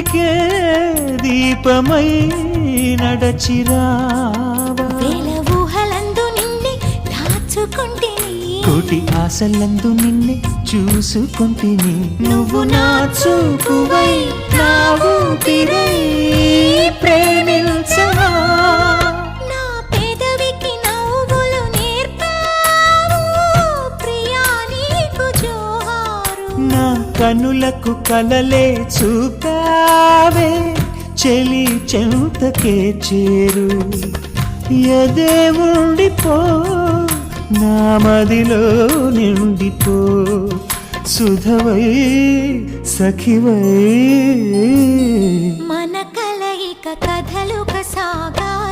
వెలిగే దీపమై నడచిరావా వేల ఊహలందు నిన్నే దాచుకుంటేని కోటి ఆశలందు నిన్నే చూసుకుంటేని నువ్వు నా చూపువై నా ఊపిరై ప్రేమించవా నా పెదవికి నవ్వులు నేర్పావు ప్రియా నీకు జోహారు నా కనులకు కలలే చూపావే చెలి చెంతకే చేరు ఎదే ఉండిపో నా మదిలో నిండిపో సుధవై సఖివై మన కలయిక కథలుక సాగాలి